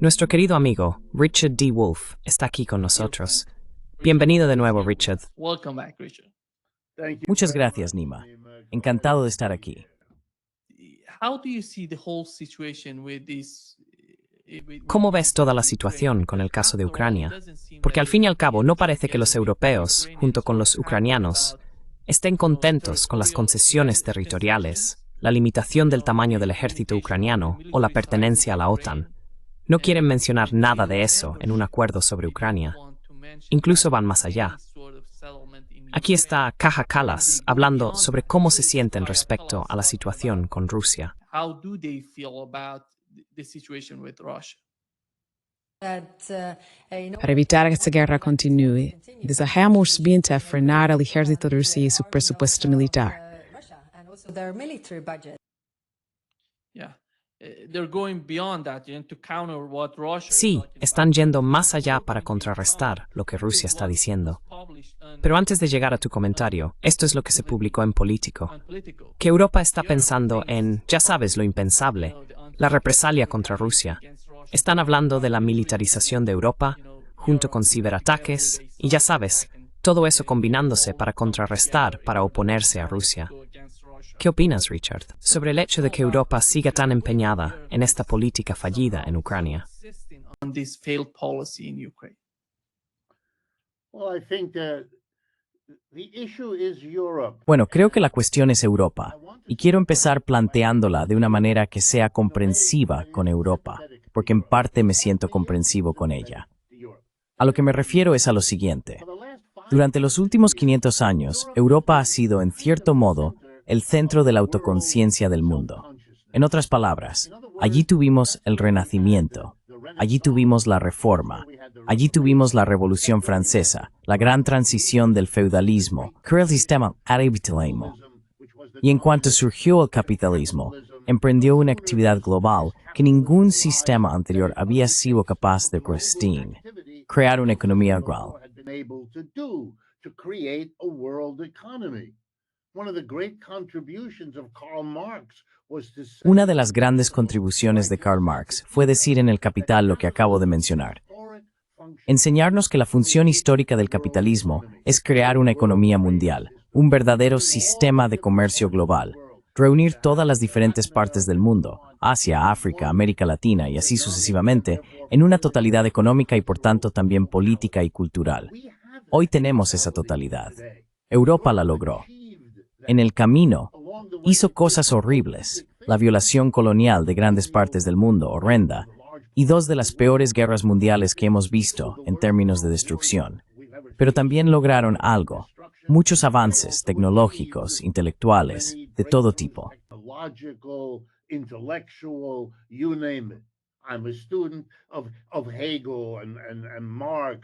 Nuestro querido amigo, Richard D. Wolff, está aquí con nosotros. Bienvenido de nuevo, Richard. Welcome back, Richard. Muchas gracias, Nima. Encantado de estar aquí. How do you see the whole situation with this? ¿Cómo ves toda la situación con el caso de Ucrania? Porque al fin y al cabo no parece que los europeos, junto con los ucranianos, estén contentos con las concesiones territoriales, la limitación del tamaño del ejército ucraniano o la pertenencia a la OTAN. No quieren mencionar nada de eso en un acuerdo sobre Ucrania. Incluso van más allá. Aquí está Kaja Kallas hablando sobre cómo se sienten respecto a la situación con Rusia. How do they feel about the situation with Russia? Para evitar que esta guerra continúe, desejamos bien frenar al ejército ruso y su presupuesto militar. Yeah. They're going beyond that, to counter what Russia is Sí, talking están about. yendo más allá para contrarrestar lo que Rusia está diciendo. Pero antes de llegar a tu comentario, esto es lo que se publicó en Político. Que Europa está pensando en, ya sabes, lo impensable, la represalia contra Rusia. Están hablando de la militarización de Europa, junto con ciberataques, y ya sabes, todo eso combinándose para contrarrestar, para oponerse a Rusia. ¿Qué opinas, Richard, sobre el hecho de que Europa siga tan empeñada en esta política fallida en Ucrania? On this failed policy in Ukraine. Bueno, creo que la cuestión es Europa, y quiero empezar planteándola de una manera que sea comprensiva con Europa, porque en parte me siento comprensivo con ella. A lo que me refiero es a lo siguiente. Durante los últimos 500 años, Europa ha sido, en cierto modo, el centro de la autoconciencia del mundo. En otras palabras, allí tuvimos el Renacimiento, allí tuvimos la Reforma, allí tuvimos la Revolución Francesa, la gran transición del feudalismo, creó el sistema capitalismo. Y en cuanto surgió el capitalismo, emprendió una actividad global que ningún sistema anterior había sido capaz de resistir, crear una economía global. Una de las grandes contribuciones de Karl Marx fue decir en El Capital lo que acabo de mencionar. Enseñarnos que la función histórica del capitalismo es crear una economía mundial, un verdadero sistema de comercio global, reunir todas las diferentes partes del mundo, Asia, África, América Latina y así sucesivamente, en una totalidad económica y por tanto también política y cultural. Hoy tenemos esa totalidad. Europa la logró. En el camino, hizo cosas horribles, la violación colonial de grandes partes del mundo, horrenda, y dos de las peores guerras mundiales que hemos visto en términos de destrucción. Pero también lograron algo, muchos avances tecnológicos, intelectuales, de todo tipo.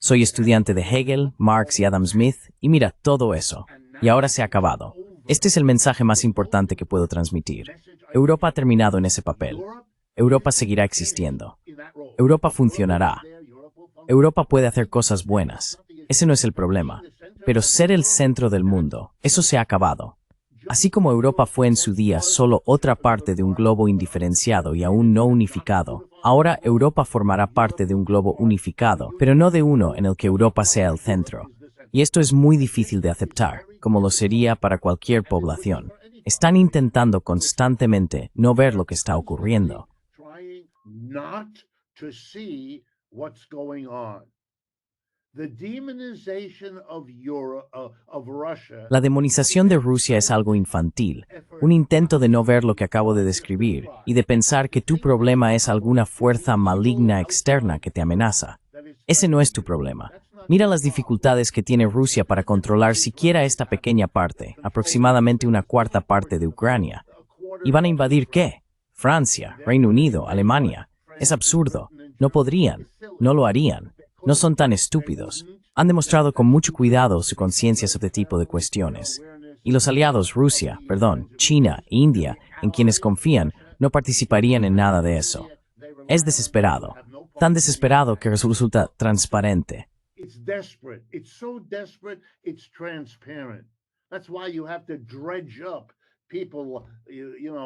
Soy estudiante de Hegel, Marx y Adam Smith, y mira, todo eso. Y ahora se ha acabado. Este es el mensaje más importante que puedo transmitir. Europa ha terminado en ese papel. Europa seguirá existiendo. Europa funcionará. Europa puede hacer cosas buenas. Ese no es el problema. Pero ser el centro del mundo, eso se ha acabado. Así como Europa fue en su día solo otra parte de un globo indiferenciado y aún no unificado, ahora Europa formará parte de un globo unificado, pero no de uno en el que Europa sea el centro. Y esto es muy difícil de aceptar, como lo sería para cualquier población. Están intentando constantemente no ver lo que está ocurriendo. La demonización de Rusia es algo infantil, un intento de no ver lo que acabo de describir y de pensar que tu problema es alguna fuerza maligna externa que te amenaza. Ese no es tu problema. Mira las dificultades que tiene Rusia para controlar siquiera esta pequeña parte, aproximadamente una cuarta parte de Ucrania. ¿Y van a invadir qué? Francia, Reino Unido, Alemania. Es absurdo. No podrían. No lo harían. No son tan estúpidos. Han demostrado con mucho cuidado su conciencia sobre este tipo de cuestiones. Y los aliados China e India, en quienes confían, no participarían en nada de eso. Es desesperado. Tan desesperado que resulta transparente.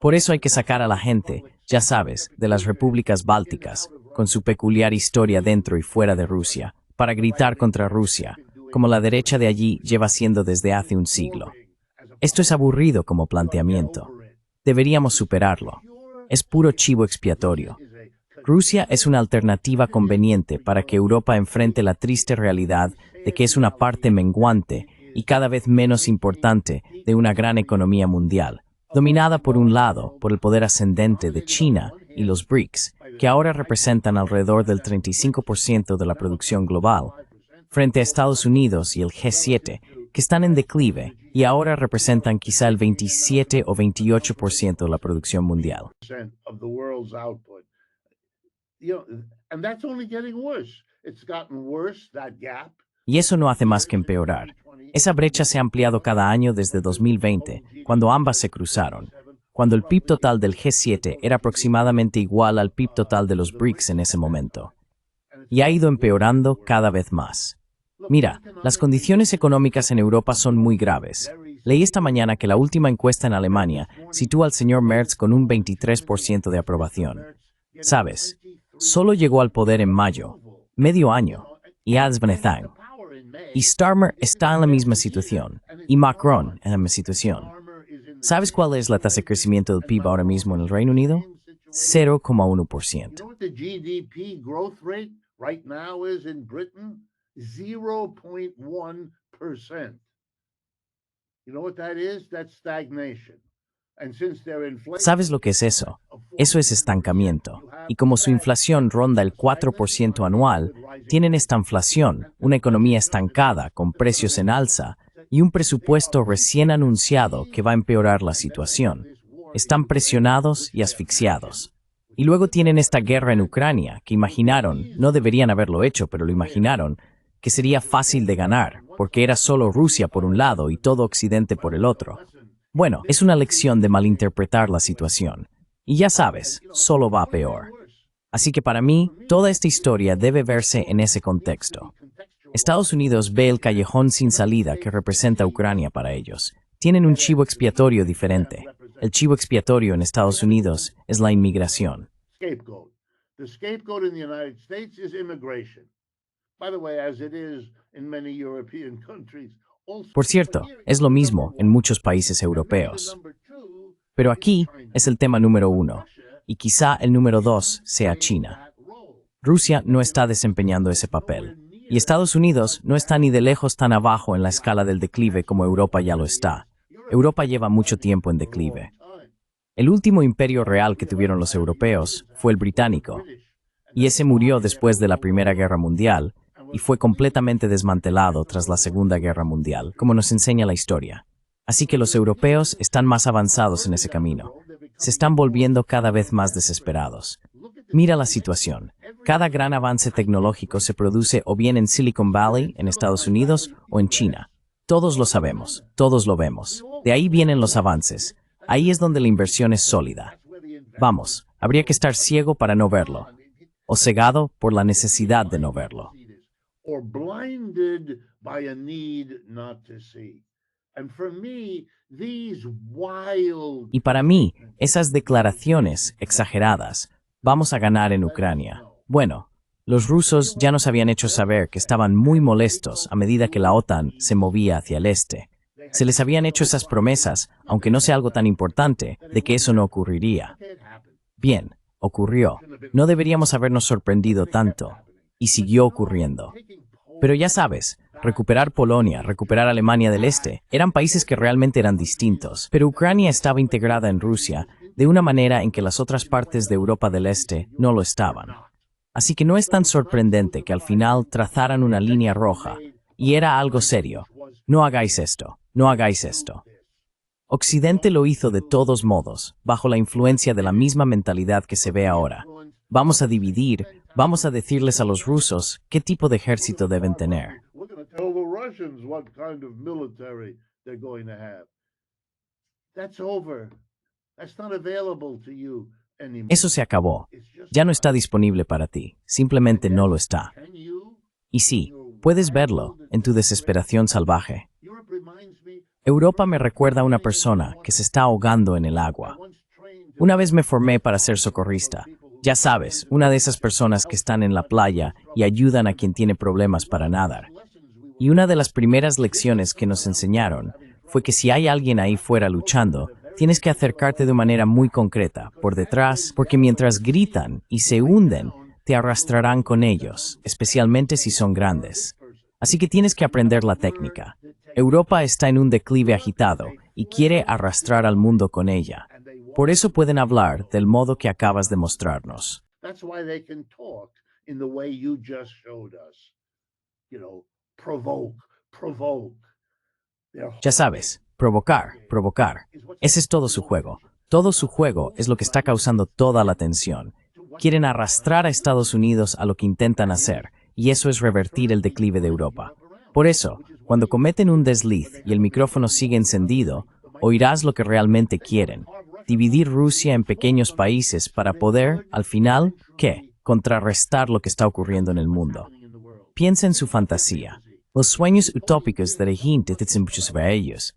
Por eso hay que sacar a la gente, ya sabes, de las repúblicas bálticas, con su peculiar historia dentro y fuera de Rusia, para gritar contra Rusia, como la derecha de allí lleva haciendo desde hace un siglo. Esto es aburrido como planteamiento. Deberíamos superarlo. Es puro chivo expiatorio. Rusia es una alternativa conveniente para que Europa enfrente la triste realidad de que es una parte menguante y cada vez menos importante de una gran economía mundial, dominada por un lado por el poder ascendente de China y los BRICS, que ahora representan alrededor del 35% de la producción global, frente a Estados Unidos y el G7, que están en declive y ahora representan quizá el 27 o 28% de la producción mundial. Of the world's output. And that's only getting worse. It's gotten worse, that gap. Y eso no hace más que empeorar. Esa brecha se ha ampliado cada año desde 2020, cuando ambas se cruzaron, cuando el PIB total del G7 era aproximadamente igual al PIB total de los BRICS en ese momento. Y ha ido empeorando cada vez más. Mira, las condiciones económicas en Europa son muy graves. Leí esta mañana que la última encuesta en Alemania sitúa al señor Merz con un 23% de aprobación. ¿Sabes? Solo llegó al poder en mayo, medio año, y Azbenethang. Y Starmer está en la misma situación, y Macron en la misma situación. ¿Sabes cuál es la tasa de crecimiento del PIB ahora mismo en el Reino Unido? 0,1%. You know what the GDP growth rate right now is in Britain? 0.1%. You know what that is? That's stagnation. And since their inflation... ¿Sabes lo que es eso? Eso es estancamiento. Y como su inflación ronda el 4% anual, tienen esta inflación, una economía estancada con precios en alza y un presupuesto recién anunciado que va a empeorar la situación. Están presionados y asfixiados. Y luego tienen esta guerra en Ucrania, que imaginaron, no deberían haberlo hecho, pero lo imaginaron, que sería fácil de ganar, porque era solo Rusia por un lado y todo Occidente por el otro. Bueno, es una lección de malinterpretar la situación. Y ya sabes, solo va peor. Así que para mí, toda esta historia debe verse en ese contexto. Estados Unidos ve el callejón sin salida que representa Ucrania para ellos. Tienen un chivo expiatorio diferente. El chivo expiatorio en Estados Unidos es la inmigración. Scapegoat. The scapegoat in the United States is immigration. By the way, as it is in many European countries. Por cierto, es lo mismo en muchos países europeos. Pero aquí es el tema número 1, y quizá el número 2 sea China. Rusia no está desempeñando ese papel, y Estados Unidos no está ni de lejos tan abajo en la escala del declive como Europa ya lo está. Europa lleva mucho tiempo en declive. El último imperio real que tuvieron los europeos fue el británico, y ese murió después de la Primera Guerra Mundial, y fue completamente desmantelado tras la Segunda Guerra Mundial, como nos enseña la historia. Así que los europeos están más avanzados en ese camino. Se están volviendo cada vez más desesperados. Mira la situación. Cada gran avance tecnológico se produce o bien en Silicon Valley, en Estados Unidos, o en China. Todos lo sabemos, todos lo vemos. De ahí vienen los avances. Ahí es donde la inversión es sólida. Vamos, habría que estar ciego para no verlo, o cegado por la necesidad de no verlo. Or blinded by a need not to see. And for me, these wild... Y para mí, esas declaraciones exageradas, vamos a ganar en Ucrania. Bueno, los rusos ya nos habían hecho saber que estaban muy molestos a medida que la OTAN se movía hacia el este. Se les habían hecho esas promesas, aunque no sea algo tan importante, de que eso no ocurriría. Bien, ocurrió. No deberíamos habernos sorprendido tanto. Y siguió ocurriendo. Pero ya sabes, recuperar Polonia, recuperar Alemania del Este, eran países que realmente eran distintos. Pero Ucrania estaba integrada en Rusia de una manera en que las otras partes de Europa del Este no lo estaban. Así que no es tan sorprendente que al final trazaran una línea roja, y era algo serio. No hagáis esto, no hagáis esto. Occidente lo hizo de todos modos, bajo la influencia de la misma mentalidad que se ve ahora. Vamos a dividir, vamos a decirles a los rusos qué tipo de ejército deben tener. Tell the Russians what kind of military they're going to have. That's over. That's not available to you anymore. Eso se acabó. Ya no está disponible para ti. Simplemente no lo está. Can you? Y sí, puedes verlo en tu desesperación salvaje. Europe reminds me Europa me recuerda a una persona que se está ahogando en el agua. Una vez me formé para ser socorrista, Ya sabes, una de esas personas que están en la playa y ayudan a quien tiene problemas para nadar. Y una de las primeras lecciones que nos enseñaron fue que si hay alguien ahí fuera luchando, tienes que acercarte de manera muy concreta, por detrás, porque mientras gritan y se hunden, te arrastrarán con ellos, especialmente si son grandes. Así que tienes que aprender la técnica. Europa está en un declive agitado y quiere arrastrar al mundo con ella. Por eso pueden hablar del modo que acabas de mostrarnos. That's why they can talk in the way you just showed us. Provoke. Ya sabes, provocar. Ese es todo su juego. Todo su juego es lo que está causando toda la tensión. Quieren arrastrar a Estados Unidos a lo que intentan hacer, y eso es revertir el declive de Europa. Por eso, cuando cometen un desliz y el micrófono sigue encendido, oirás lo que realmente quieren. Dividir Rusia en pequeños países para poder, al final, ¿qué? Contrarrestar lo que está ocurriendo en el mundo. Piensa en su fantasía. Los sueños utópicos de la gente te dicen mucho sobre ellos.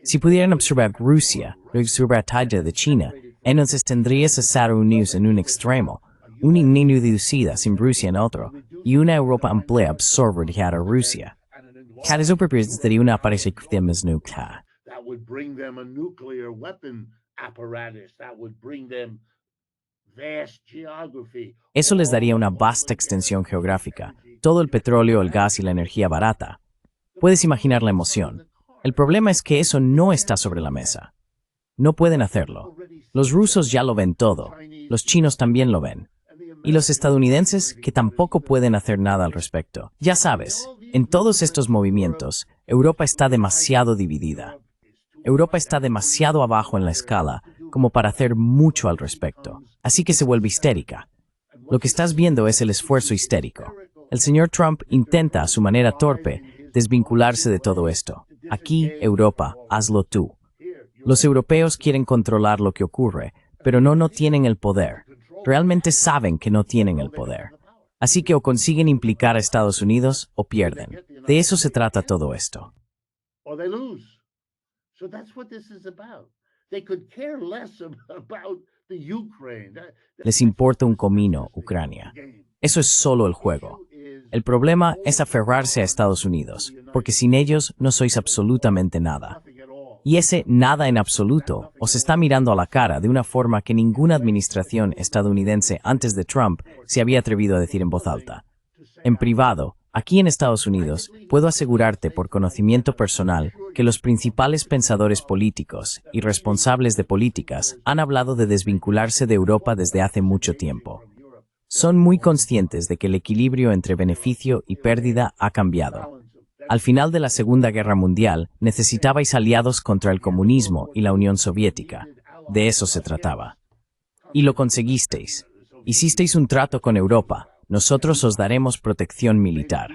Si pudieran observar Rusia, observar Taiwán de China, entonces tendrías a Estados Unidos en un extremo, una Unión reducida sin Rusia en otro, y una Europa amplia absorbida a Rusia. Cada superficie de una apariencia de más nuclear. That would bring them a nuclear weapon apparatus. That would bring them vast geography. Eso les daría una vasta extensión geográfica, todo el petróleo, el gas y la energía barata. Puedes imaginar la emoción. El problema es que eso no está sobre la mesa. No pueden hacerlo. Los rusos ya lo ven todo. Los chinos también lo ven. Y los estadounidenses que tampoco pueden hacer nada al respecto. Ya sabes, en todos estos movimientos, Europa está demasiado dividida. Europa está demasiado abajo en la escala como para hacer mucho al respecto. Así que se vuelve histérica. Lo que estás viendo es el esfuerzo histérico. El señor Trump intenta, a su manera torpe, desvincularse de todo esto. Aquí, Europa, hazlo tú. Los europeos quieren controlar lo que ocurre, pero no tienen el poder. Realmente saben que no tienen el poder. Así que o consiguen implicar a Estados Unidos o pierden. De eso se trata todo esto. Or they lose. So that's what this is about. They could care less about the Ukraine. Les importa un comino, Ucrania. Eso es solo el juego. El problema es aferrarse a Estados Unidos, porque sin ellos no sois absolutamente nada. Y ese nada en absoluto os está mirando a la cara de una forma que ninguna administración estadounidense antes de Trump se había atrevido a decir en voz alta. En privado, aquí en Estados Unidos, puedo asegurarte por conocimiento personal que los principales pensadores políticos y responsables de políticas han hablado de desvincularse de Europa desde hace mucho tiempo. Son muy conscientes de que el equilibrio entre beneficio y pérdida ha cambiado. Al final de la Segunda Guerra Mundial, necesitabais aliados contra el comunismo y la Unión Soviética. De eso se trataba. Y lo conseguisteis. Hicisteis un trato con Europa. Nosotros os daremos protección militar.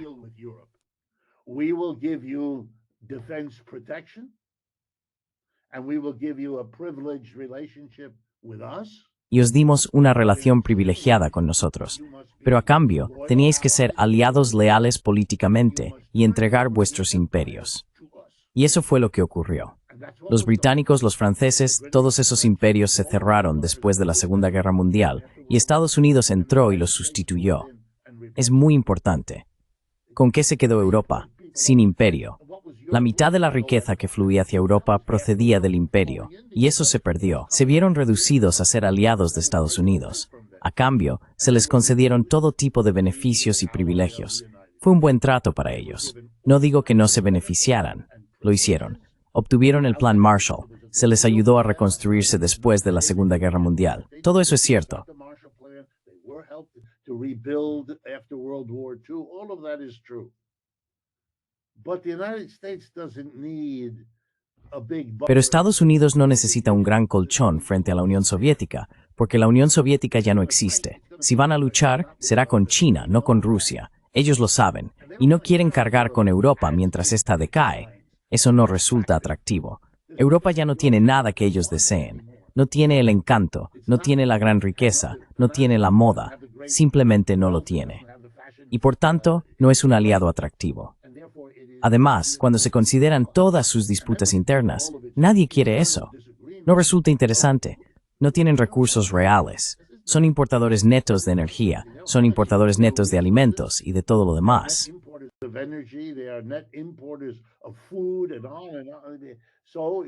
We will give you defense protection, and we will give you a privileged relationship with us. Y os dimos una relación privilegiada con nosotros. Pero a cambio, teníais que ser aliados leales políticamente y entregar vuestros imperios. Y eso fue lo que ocurrió. Los británicos, los franceses, todos esos imperios se cerraron después de la Segunda Guerra Mundial y Estados Unidos entró y los sustituyó. Es muy importante. ¿Con qué se quedó Europa? Sin imperio. La mitad de la riqueza que fluía hacia Europa procedía del imperio, y eso se perdió. Se vieron reducidos a ser aliados de Estados Unidos. A cambio, se les concedieron todo tipo de beneficios y privilegios. Fue un buen trato para ellos. No digo que no se beneficiaran. Lo hicieron. Obtuvieron el Plan Marshall. Se les ayudó a reconstruirse después de la Segunda Guerra Mundial. Todo eso es cierto. Pero Estados Unidos no necesita un gran colchón frente a la Unión Soviética, porque la Unión Soviética ya no existe. Si van a luchar, será con China, no con Rusia. Ellos lo saben, y no quieren cargar con Europa mientras ésta decae. Eso no resulta atractivo. Europa ya no tiene nada que ellos deseen. No tiene el encanto, no tiene la gran riqueza, no tiene la moda. Simplemente no lo tiene. Y por tanto, no es un aliado atractivo. Además, cuando se consideran todas sus disputas internas, nadie quiere eso. No resulta interesante. No tienen recursos reales. Son importadores netos de energía, son importadores netos de alimentos y de todo lo demás. Importers of energy, they are net importers of food and on and on. So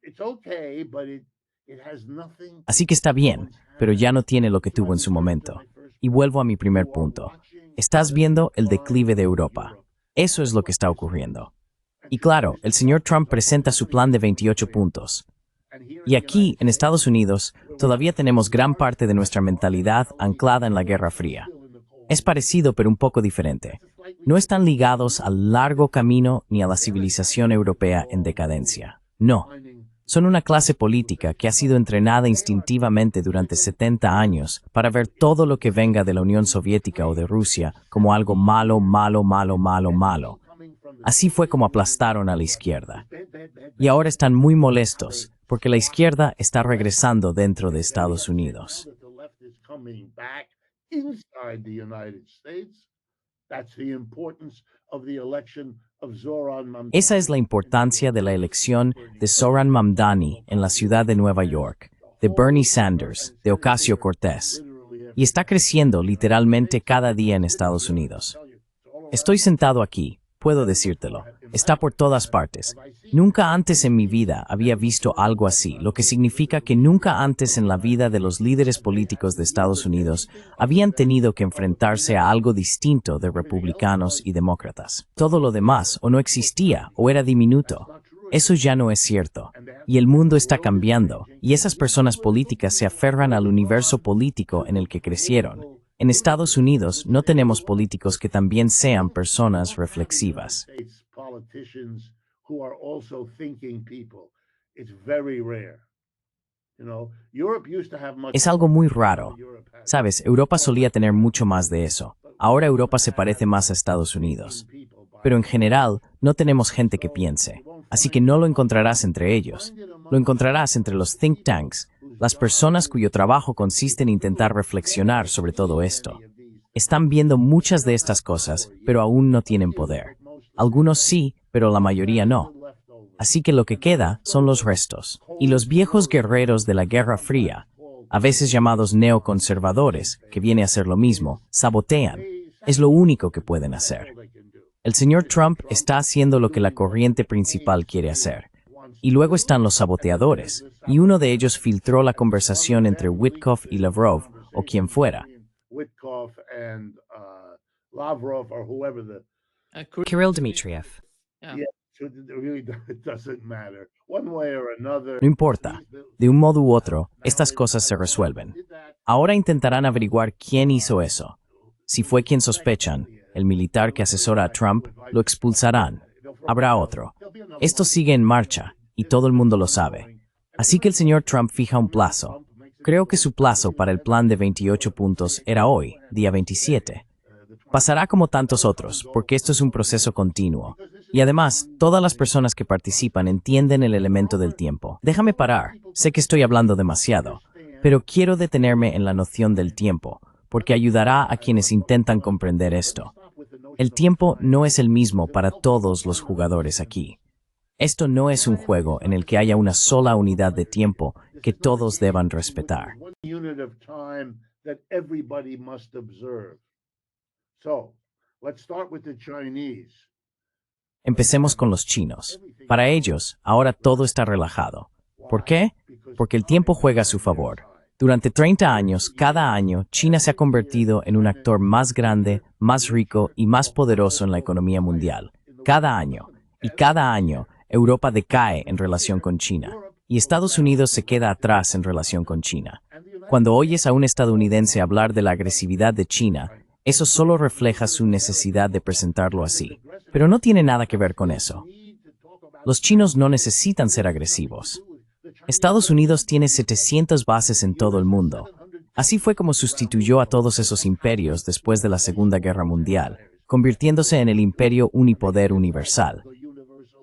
it's okay, but it has nothing. Así que está bien, pero ya no tiene lo que tuvo en su momento. Y vuelvo a mi primer punto. Estás viendo el declive de Europa. Eso es lo que está ocurriendo. Y claro, el señor Trump presenta su plan de 28 puntos. Y aquí, en Estados Unidos, todavía tenemos gran parte de nuestra mentalidad anclada en la Guerra Fría. Es parecido pero un poco diferente. No están ligados al largo camino ni a la civilización europea en decadencia. No. Son una clase política que ha sido entrenada instintivamente durante 70 años para ver todo lo que venga de la Unión Soviética o de Rusia como algo malo, malo, malo, malo, malo. Así fue como aplastaron a la izquierda. Y ahora están muy molestos porque la izquierda está regresando dentro de Estados Unidos. Esa es la importancia de la elección de Zoran Mamdani en la ciudad de Nueva York, de Bernie Sanders, de Ocasio-Cortez, y está creciendo literalmente cada día en Estados Unidos. Estoy sentado aquí, puedo decírtelo, está por todas partes. Nunca antes en mi vida había visto algo así, lo que significa que nunca antes en la vida de los líderes políticos de Estados Unidos habían tenido que enfrentarse a algo distinto de republicanos y demócratas. Todo lo demás o no existía o era diminuto. Eso ya no es cierto. Y el mundo está cambiando, y esas personas políticas se aferran al universo político en el que crecieron. En Estados Unidos no tenemos políticos que también sean personas reflexivas. Es algo muy raro. Sabes, Europa solía tener mucho más de eso. Ahora Europa se parece más a Estados Unidos. Pero en general, no tenemos gente que piense. Así que no lo encontrarás entre ellos. Lo encontrarás entre los think tanks, las personas cuyo trabajo consiste en intentar reflexionar sobre todo esto. Están viendo muchas de estas cosas, pero aún no tienen poder. Algunos sí, pero la mayoría no. Así que lo que queda son los restos. Y los viejos guerreros de la Guerra Fría, a veces llamados neoconservadores, que viene a ser lo mismo, sabotean. Es lo único que pueden hacer. El señor Trump está haciendo lo que la corriente principal quiere hacer. Y luego están los saboteadores, y uno de ellos filtró la conversación entre Witkoff y Lavrov, o quien fuera. Kirill Dmitriev. No importa, de un modo u otro, estas cosas se resuelven. Ahora intentarán averiguar quién hizo eso. Si fue quien sospechan, el militar que asesora a Trump, lo expulsarán. Habrá otro. Esto sigue en marcha, y todo el mundo lo sabe. Así que el señor Trump fija un plazo. Creo que su plazo para el plan de 28 puntos era hoy, día 27. Pasará como tantos otros, porque esto es un proceso continuo. Y además, todas las personas que participan entienden el elemento del tiempo. Déjame parar, sé que estoy hablando demasiado, pero quiero detenerme en la noción del tiempo, porque ayudará a quienes intentan comprender esto. El tiempo no es el mismo para todos los jugadores aquí. Esto no es un juego en el que haya una sola unidad de tiempo que todos deban respetar. Empecemos con los chinos. Para ellos, ahora todo está relajado. ¿Por qué? Porque el tiempo juega a su favor. Durante 30 años, cada año, China se ha convertido en un actor más grande, más rico y más poderoso en la economía mundial. Cada año. Y cada año, Europa decae en relación con China. Y Estados Unidos se queda atrás en relación con China. Cuando oyes a un estadounidense hablar de la agresividad de China, eso solo refleja su necesidad de presentarlo así. Pero no tiene nada que ver con eso. Los chinos no necesitan ser agresivos. Estados Unidos tiene 700 bases en todo el mundo. Así fue como sustituyó a todos esos imperios después de la Segunda Guerra Mundial, convirtiéndose en el imperio unipoder universal.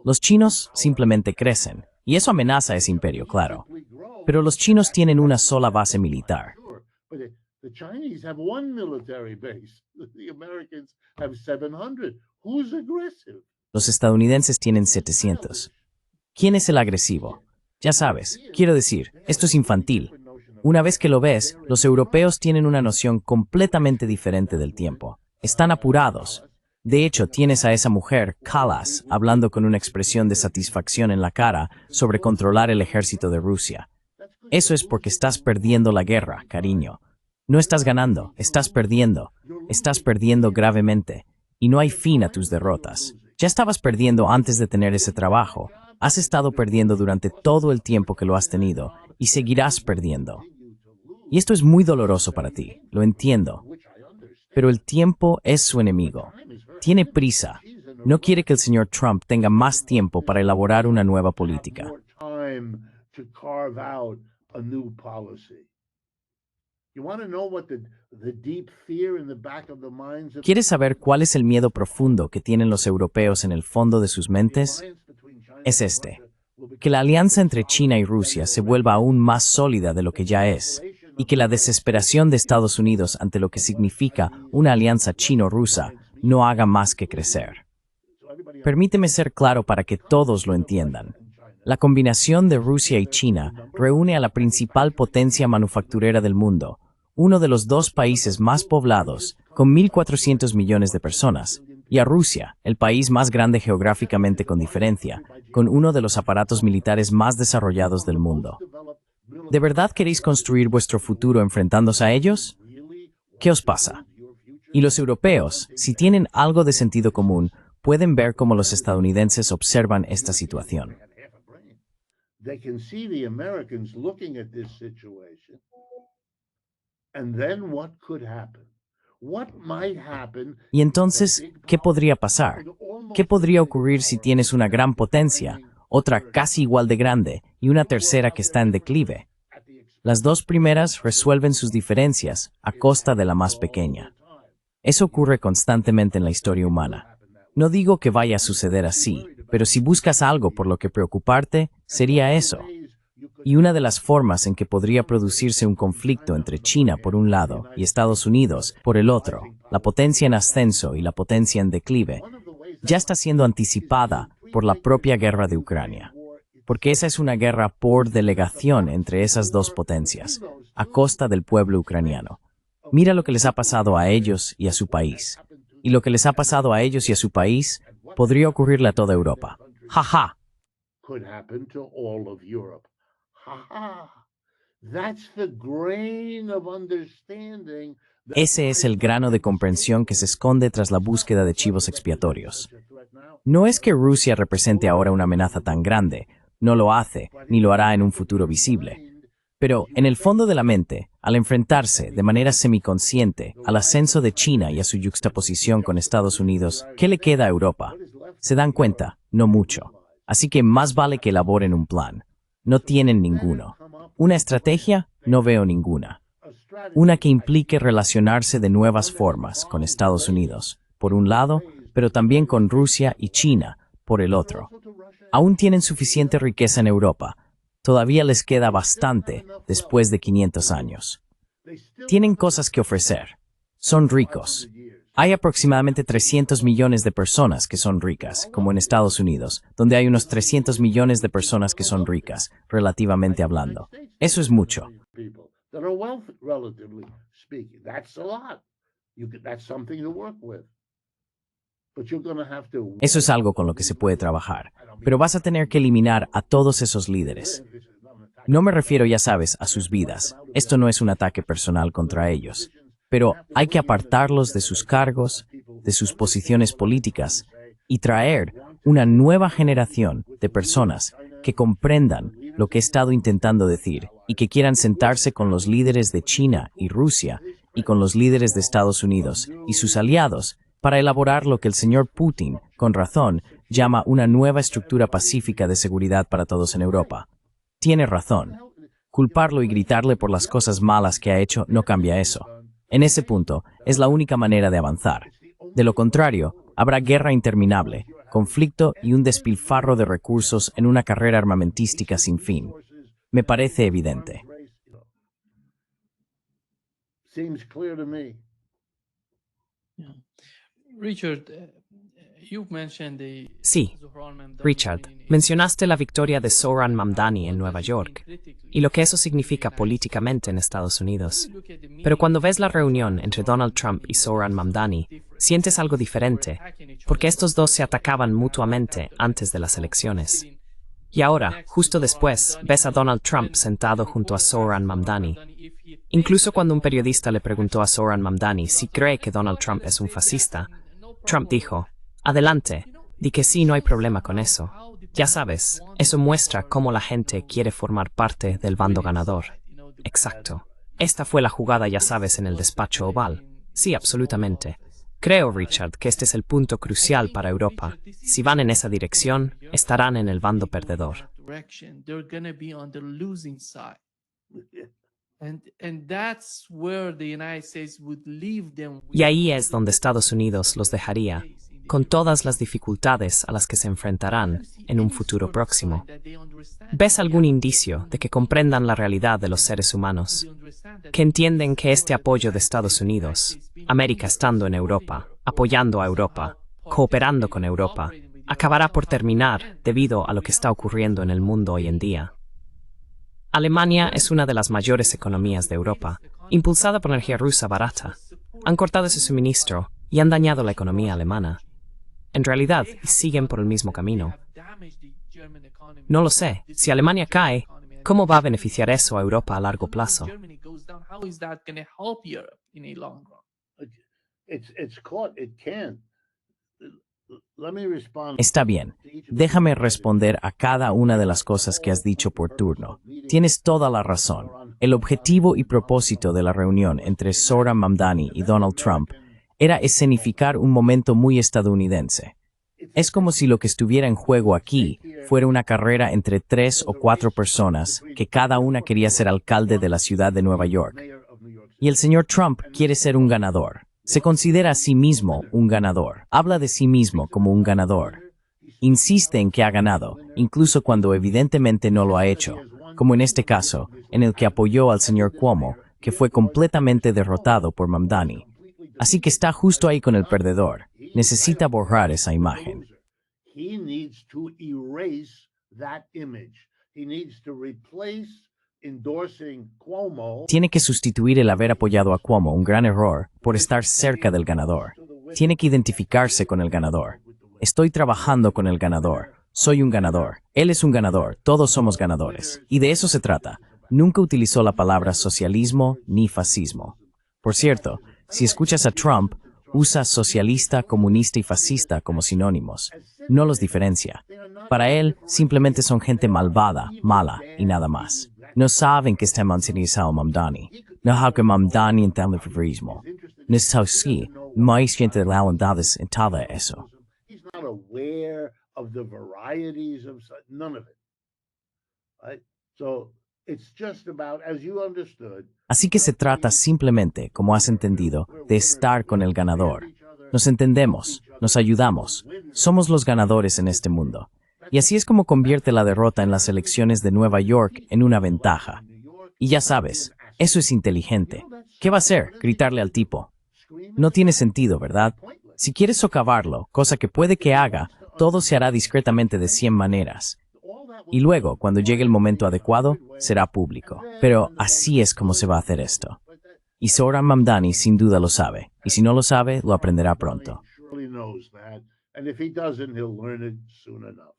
Los chinos simplemente crecen, y eso amenaza a ese imperio, claro. Pero los chinos tienen una sola base militar. Los estadounidenses tienen 700. ¿Quién es el agresivo? Ya sabes, quiero decir, esto es infantil. Una vez que lo ves, los europeos tienen una noción completamente diferente del tiempo. Están apurados. De hecho, tienes a esa mujer, Kallas, hablando con una expresión de satisfacción en la cara sobre controlar el ejército de Rusia. Eso es porque estás perdiendo la guerra, cariño. No estás ganando, estás perdiendo. Estás perdiendo gravemente. Y no hay fin a tus derrotas. Ya estabas perdiendo antes de tener ese trabajo. Has estado perdiendo durante todo el tiempo que lo has tenido y seguirás perdiendo. Y esto es muy doloroso para ti, lo entiendo. Pero el tiempo es su enemigo. Tiene prisa. No quiere que el señor Trump tenga más tiempo para elaborar una nueva política. ¿Quieres saber cuál es el miedo profundo que tienen los europeos en el fondo de sus mentes? Es este: que la alianza entre China y Rusia se vuelva aún más sólida de lo que ya es, y que la desesperación de Estados Unidos ante lo que significa una alianza chino-rusa no haga más que crecer. Permíteme ser claro para que todos lo entiendan. La combinación de Rusia y China reúne a la principal potencia manufacturera del mundo, uno de los dos países más poblados, con 1.400 millones de personas, y a Rusia, el país más grande geográficamente con diferencia, con uno de los aparatos militares más desarrollados del mundo. ¿De verdad queréis construir vuestro futuro enfrentándose a ellos? ¿Qué os pasa? Y los europeos, si tienen algo de sentido común, pueden ver cómo los estadounidenses observan esta situación. Y entonces, ¿qué podría pasar? ¿Qué podría ocurrir si tienes una gran potencia, otra casi igual de grande y una tercera que está en declive? Las dos primeras resuelven sus diferencias a costa de la más pequeña. Eso ocurre constantemente en la historia humana. No digo que vaya a suceder así, pero si buscas algo por lo que preocuparte, sería eso. Y una de las formas en que podría producirse un conflicto entre China por un lado y Estados Unidos por el otro, la potencia en ascenso y la potencia en declive, ya está siendo anticipada por la propia guerra de Ucrania. Porque esa es una guerra por delegación entre esas dos potencias, a costa del pueblo ucraniano. Mira lo que les ha pasado a ellos y a su país. Y lo que les ha pasado a ellos y a su país podría ocurrirle a toda Europa. ¡Ja, ja! Ese es el grano de comprensión que se esconde tras la búsqueda de chivos expiatorios. No es que Rusia represente ahora una amenaza tan grande, no lo hace, ni lo hará en un futuro visible. Pero, en el fondo de la mente, al enfrentarse de manera semiconsciente al ascenso de China y a su yuxtaposición con Estados Unidos, ¿qué le queda a Europa? ¿Se dan cuenta? No mucho. Así que más vale que elaboren un plan. No tienen ninguno. ¿Una estrategia? No veo ninguna. Una que implique relacionarse de nuevas formas con Estados Unidos, por un lado, pero también con Rusia y China, por el otro. Aún tienen suficiente riqueza en Europa. Todavía les queda bastante después de 500 años. Tienen cosas que ofrecer. Son ricos. Hay aproximadamente 300 millones de personas que son ricas, como en Estados Unidos, donde hay unos 300 millones de personas que son ricas, relativamente hablando. Eso es mucho. Eso es algo con lo que se puede trabajar, pero vas a tener que eliminar a todos esos líderes. No me refiero, ya sabes, a sus vidas. Esto no es un ataque personal contra ellos. Pero hay que apartarlos de sus cargos, de sus posiciones políticas, y traer una nueva generación de personas que comprendan lo que he estado intentando decir y que quieran sentarse con los líderes de China y Rusia y con los líderes de Estados Unidos y sus aliados para elaborar lo que el señor Putin, con razón, llama una nueva estructura pacífica de seguridad para todos en Europa. Tiene razón. Culparlo y gritarle por las cosas malas que ha hecho no cambia eso. En ese punto, es la única manera de avanzar. De lo contrario, habrá guerra interminable, conflicto y un despilfarro de recursos en una carrera armamentística sin fin. Me parece evidente. Richard, You mentioned the Sí, Zohran Mamdani Richard, in- mencionaste la victoria de Zohran Mamdani en Nueva York y lo que eso significa políticamente en Estados Unidos. Pero cuando ves la reunión entre Donald Trump y Zohran Mamdani, sientes algo diferente, porque estos dos se atacaban mutuamente antes de las elecciones. Y ahora, justo después, ves a Donald Trump sentado junto a Zohran Mamdani. Incluso cuando un periodista le preguntó a Zohran Mamdani si cree que Donald Trump es un fascista, Trump dijo, adelante, di que sí, no hay problema con eso. Ya sabes, eso muestra cómo la gente quiere formar parte del bando ganador. Exacto. Esta fue la jugada, ya sabes, en el despacho oval. Sí, absolutamente. Creo, Richard, que este es el punto crucial para Europa. Si van en esa dirección, estarán en el bando perdedor. They're gonna be on the losing side. And that's where the United States would leave them. Y ahí es donde Estados Unidos los dejaría, con todas las dificultades a las que se enfrentarán en un futuro próximo. ¿Ves algún indicio de que comprendan la realidad de los seres humanos? Que entienden que este apoyo de Estados Unidos, América estando en Europa, apoyando a Europa, cooperando con Europa, acabará por terminar debido a lo que está ocurriendo en el mundo hoy en día? Alemania es una de las mayores economías de Europa, impulsada por energía rusa barata. Han cortado ese suministro y han dañado la economía alemana. En realidad, siguen por el mismo camino. No lo sé. Si Alemania cae, ¿cómo va a beneficiar eso a Europa a largo plazo? How is that going to help Europe in a long run? It's caught, it can't. Let me respond. Está bien. Déjame responder a cada una de las cosas que has dicho por turno. Tienes toda la razón. El objetivo y propósito de la reunión entre Zohran Mamdani y Donald Trump era escenificar un momento muy estadounidense. Es como si lo que estuviera en juego aquí fuera una carrera entre 3 o 4 personas que cada una quería ser alcalde de la ciudad de Nueva York. Y el señor Trump quiere ser un ganador. Se considera a sí mismo un ganador. Habla de sí mismo como un ganador. Insiste en que ha ganado, incluso cuando evidentemente no lo ha hecho, como en este caso, en el que apoyó al señor Cuomo, que fue completamente derrotado por Mamdani. Así que está justo ahí con el perdedor. Necesita borrar esa imagen. He needs to erase that image. He needs to replace endorsing Cuomo. Tiene que sustituir el haber apoyado a Cuomo, un gran error, por estar cerca del ganador. Tiene que identificarse con el ganador. Estoy trabajando con el ganador. Soy un ganador. Él es un ganador. Todos somos ganadores. Y de eso se trata. Nunca utilizó la palabra socialismo ni fascismo. Por cierto, si escuchas a Trump, usa socialista, comunista y fascista como sinónimos. No los diferencia. Para él, simplemente son gente malvada, mala y nada más. No saben que está mancinizado Mamdani. No saben que Mamdani entiende el fascismo. No saben si más gente de la ondades en todo eso. He's not aware of the varieties of none of it. Right? So it's just about, as you understood. Así que se trata simplemente, como has entendido, de estar con el ganador. Nos entendemos, nos ayudamos, somos los ganadores en este mundo. Y así es como convierte la derrota en las elecciones de Nueva York en una ventaja. Y ya sabes, eso es inteligente. ¿Qué va a hacer? Gritarle al tipo. No tiene sentido, ¿verdad? Si quieres socavarlo, cosa que puede que haga, todo se hará discretamente de 100 maneras. Y luego, cuando llegue el momento adecuado, será público. Pero así es como se va a hacer esto. Y Zohran Mamdani sin duda lo sabe. Y si no lo sabe, lo aprenderá pronto. Surely knows that, and if he doesn't, he'll learn it soon enough.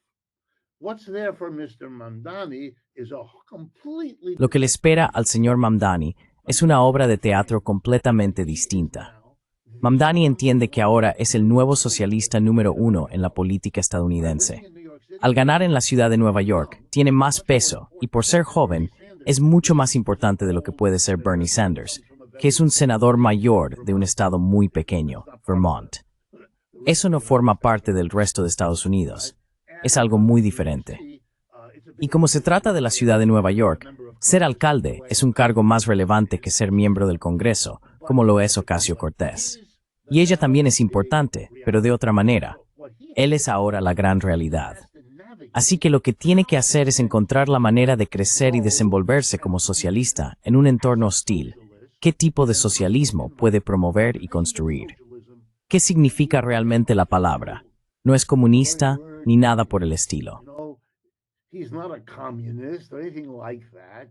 What's there for Mr. Mamdani is a completely. Lo que le espera al señor Mamdani es una obra de teatro completamente distinta. Mamdani entiende que ahora es el nuevo socialista número 1 en la política estadounidense. Al ganar en la ciudad de Nueva York, tiene más peso y por ser joven, es mucho más importante de lo que puede ser Bernie Sanders, que es un senador mayor de un estado muy pequeño, Vermont. Eso no forma parte del resto de Estados Unidos. Es algo muy diferente. Y como se trata de la ciudad de Nueva York, ser alcalde es un cargo más relevante que ser miembro del Congreso, como lo es Ocasio-Cortez. Y ella también es importante, pero de otra manera. Él es ahora la gran realidad. Así que lo que tiene que hacer es encontrar la manera de crecer y desenvolverse como socialista en un entorno hostil. ¿Qué tipo de socialismo puede promover y construir? ¿Qué significa realmente la palabra? No es comunista ni nada por el estilo. No, he's not a communist or anything like that.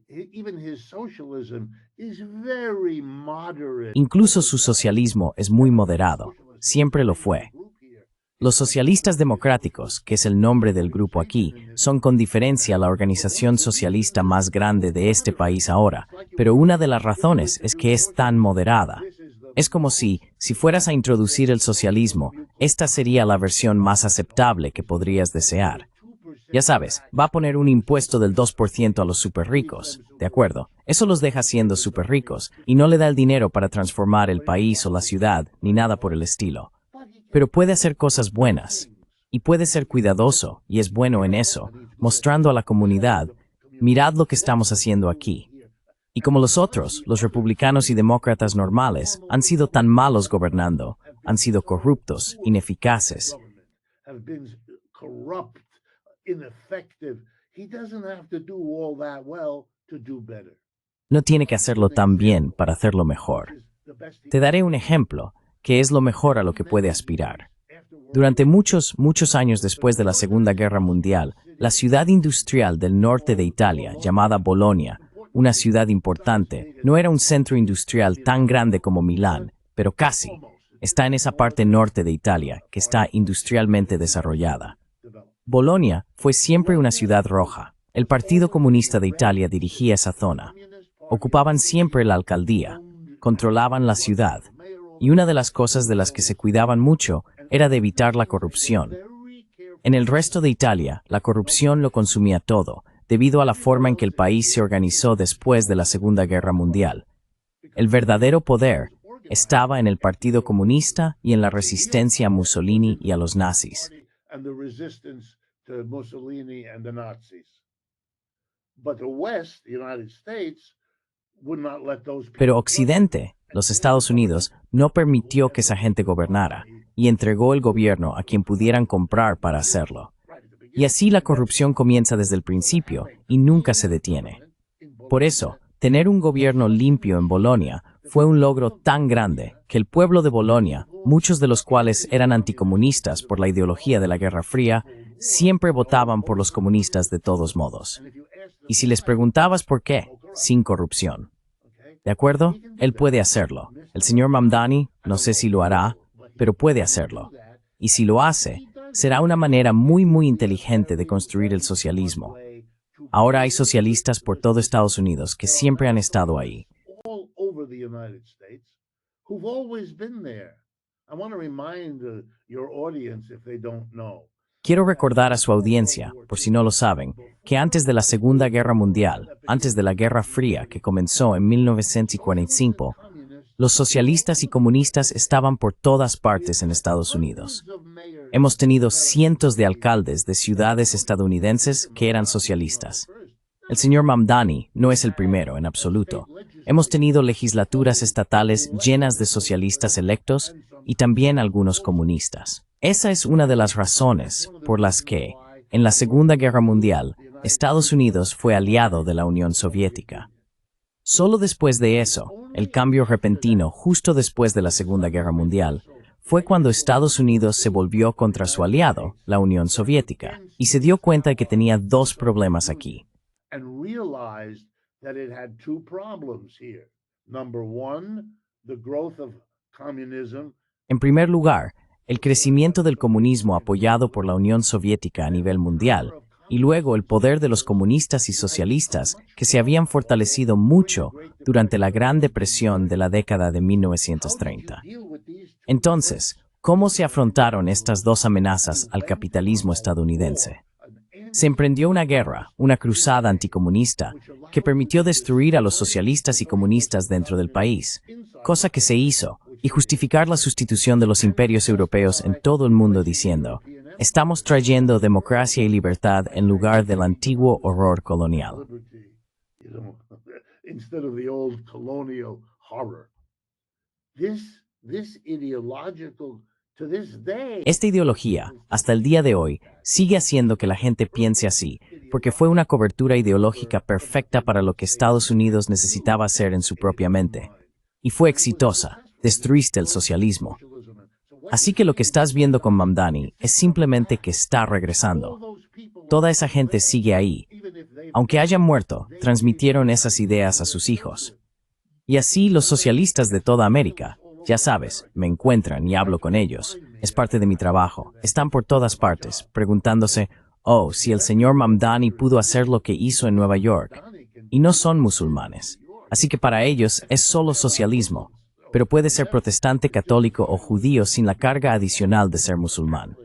Even his socialism is very moderate. Incluso su socialismo es muy moderado. Siempre lo fue. Los socialistas democráticos, que es el nombre del grupo aquí, son con diferencia la organización socialista más grande de este país ahora, pero una de las razones es que es tan moderada. Es como si fueras a introducir el socialismo, esta sería la versión más aceptable que podrías desear. Ya sabes, va a poner un impuesto del 2% a los superricos, ¿de acuerdo? Eso los deja siendo superricos y no le da el dinero para transformar el país o la ciudad, ni nada por el estilo. Pero puede hacer cosas buenas, y puede ser cuidadoso, y es bueno en eso, mostrando a la comunidad, mirad lo que estamos haciendo aquí. Y como los otros, los republicanos y demócratas normales, han sido tan malos gobernando, han sido corruptos, ineficaces. Have been corrupt, ineffective. He doesn't have to do all that well to do better. No tiene que hacerlo tan bien para hacerlo mejor. Te daré un ejemplo, que es lo mejor a lo que puede aspirar. Durante muchos años después de la Segunda Guerra Mundial, la ciudad industrial del norte de Italia, llamada Bolonia, una ciudad importante, no era un centro industrial tan grande como Milán, pero casi. Está en esa parte norte de Italia, que está industrialmente desarrollada. Bolonia fue siempre una ciudad roja. El Partido Comunista de Italia dirigía esa zona. Ocupaban siempre la alcaldía, controlaban la ciudad. Y una de las cosas de las que se cuidaban mucho era de evitar la corrupción. En el resto de Italia, la corrupción lo consumía todo, debido a la forma en que el país se organizó después de la Segunda Guerra Mundial. El verdadero poder estaba en el Partido Comunista y en la resistencia a Mussolini y a los nazis. Pero Occidente, los Estados Unidos, no permitió que esa gente gobernara y entregó el gobierno a quien pudieran comprar para hacerlo. Y así la corrupción comienza desde el principio y nunca se detiene. Por eso, tener un gobierno limpio en Bolonia fue un logro tan grande que el pueblo de Bolonia, muchos de los cuales eran anticomunistas por la ideología de la Guerra Fría, siempre votaban por los comunistas de todos modos. Y si les preguntabas por qué, sin corrupción. ¿De acuerdo? Él puede hacerlo. El señor Mamdani, no sé si lo hará, pero puede hacerlo. Y si lo hace, será una manera muy inteligente de construir el socialismo. Ahora hay socialistas por todo Estados Unidos que siempre han estado ahí. Quiero recordar a su audiencia, por si no lo saben, que antes de la Segunda Guerra Mundial, antes de la Guerra Fría que comenzó en 1945, los socialistas y comunistas estaban por todas partes en Estados Unidos. Hemos tenido cientos de alcaldes de ciudades estadounidenses que eran socialistas. El señor Mamdani no es el primero en absoluto. Hemos tenido legislaturas estatales llenas de socialistas electos y también algunos comunistas. Esa es una de las razones por las que, en la Segunda Guerra Mundial, Estados Unidos fue aliado de la Unión Soviética. Solo después de eso, el cambio repentino justo después de la Segunda Guerra Mundial, fue cuando Estados Unidos se volvió contra su aliado, la Unión Soviética, y se dio cuenta de que tenía dos problemas aquí. En primer lugar, el crecimiento del comunismo apoyado por la Unión Soviética a nivel mundial, y luego el poder de los comunistas y socialistas que se habían fortalecido mucho durante la Gran Depresión de la década de 1930. Entonces, ¿cómo se afrontaron estas dos amenazas al capitalismo estadounidense? Se emprendió una guerra, una cruzada anticomunista, que permitió destruir a los socialistas y comunistas dentro del país, cosa que se hizo, y justificar la sustitución de los imperios europeos en todo el mundo diciendo, estamos trayendo democracia y libertad en lugar del antiguo horror colonial. Esta ideología, hasta el día de hoy, sigue haciendo que la gente piense así, porque fue una cobertura ideológica perfecta para lo que Estados Unidos necesitaba hacer en su propia mente. Y fue exitosa. Destruiste el socialismo. Así que lo que estás viendo con Mamdani es simplemente que está regresando. Toda esa gente sigue ahí. Aunque hayan muerto, transmitieron esas ideas a sus hijos. Y así los socialistas de toda América, ya sabes, me encuentran y hablo con ellos. Es parte de mi trabajo. Están por todas partes, preguntándose, oh, si el señor Mamdani pudo hacer lo que hizo en Nueva York. Y no son musulmanes. Así que para ellos es solo socialismo, pero puede ser protestante, católico o judío sin la carga adicional de ser musulmán.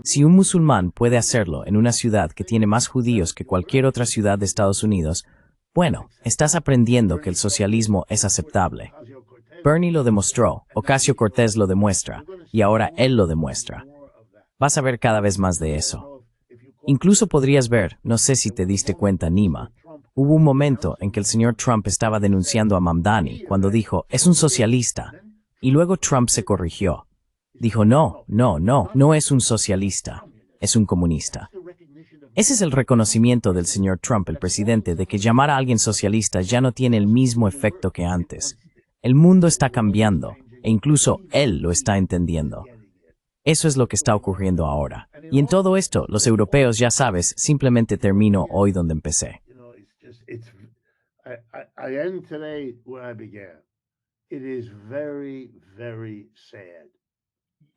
Si un musulmán puede hacerlo en una ciudad que tiene más judíos que cualquier otra ciudad de Estados Unidos, bueno, estás aprendiendo que el socialismo es aceptable. Bernie lo demostró, Ocasio-Cortez lo demuestra, y ahora él lo demuestra. Vas a ver cada vez más de eso. Incluso podrías ver, no sé si te diste cuenta, Nima, hubo un momento en que el señor Trump estaba denunciando a Mamdani cuando dijo, es un socialista, y luego Trump se corrigió. Dijo, no es un socialista, es un comunista. Ese es el reconocimiento del señor Trump, el presidente, de que llamar a alguien socialista ya no tiene el mismo efecto que antes. El mundo está cambiando, e incluso él lo está entendiendo. Eso es lo que está ocurriendo ahora. Y en todo esto, los europeos, ya sabes, simplemente termino hoy donde empecé.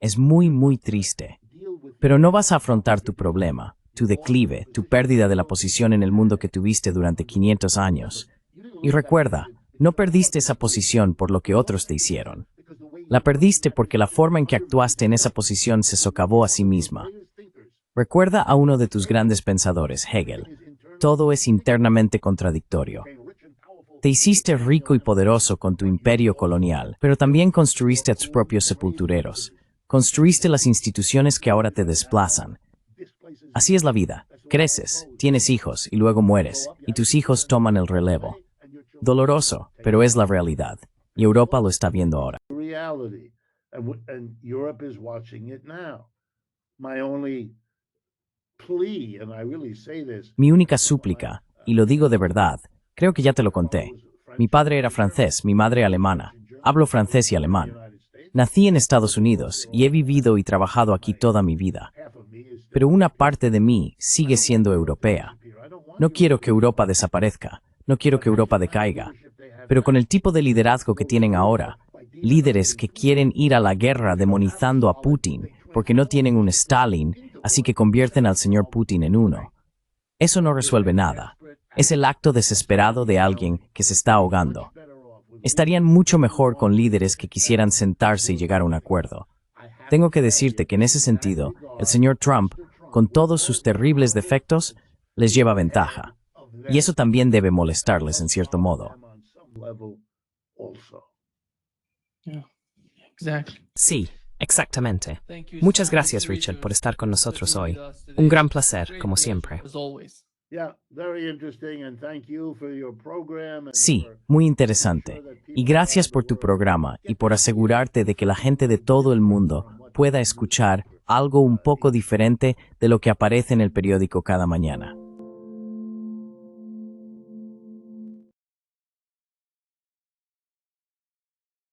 Es muy triste. Pero no vas a afrontar tu problema, tu declive, tu pérdida de la posición en el mundo que tuviste durante 500 años. Y recuerda, no perdiste esa posición por lo que otros te hicieron. La perdiste porque la forma en que actuaste en esa posición se socavó a sí misma. Recuerda a uno de tus grandes pensadores, Hegel. Todo es internamente contradictorio. Te hiciste rico y poderoso con tu imperio colonial, pero también construiste a tus propios sepultureros. Construiste las instituciones que ahora te desplazan. Así es la vida. Creces, tienes hijos y luego mueres, y tus hijos toman el relevo. Doloroso, pero es la realidad. Y Europa lo está viendo ahora. Mi única súplica, y lo digo de verdad, creo que ya te lo conté. Mi padre era francés, mi madre alemana. Hablo francés y alemán. Nací en Estados Unidos y he vivido y trabajado aquí toda mi vida. Pero una parte de mí sigue siendo europea. No quiero que Europa desaparezca, no quiero que Europa decaiga. Pero con el tipo de liderazgo que tienen ahora, líderes que quieren ir a la guerra demonizando a Putin porque no tienen un Stalin, así que convierten al señor Putin en uno. Eso no resuelve nada. Es el acto desesperado de alguien que se está ahogando. Estarían mucho mejor con líderes que quisieran sentarse y llegar a un acuerdo. Tengo que decirte que en ese sentido, el señor Trump, con todos sus terribles defectos, les lleva ventaja. Y eso también debe molestarles en cierto modo. Sí, exactamente. Muchas gracias, Richard, por estar con nosotros hoy. Un gran placer, como siempre. Sí, muy interesante. Y gracias por tu programa y por asegurarte de que la gente de todo el mundo pueda escuchar algo un poco diferente de lo que aparece en el periódico cada mañana.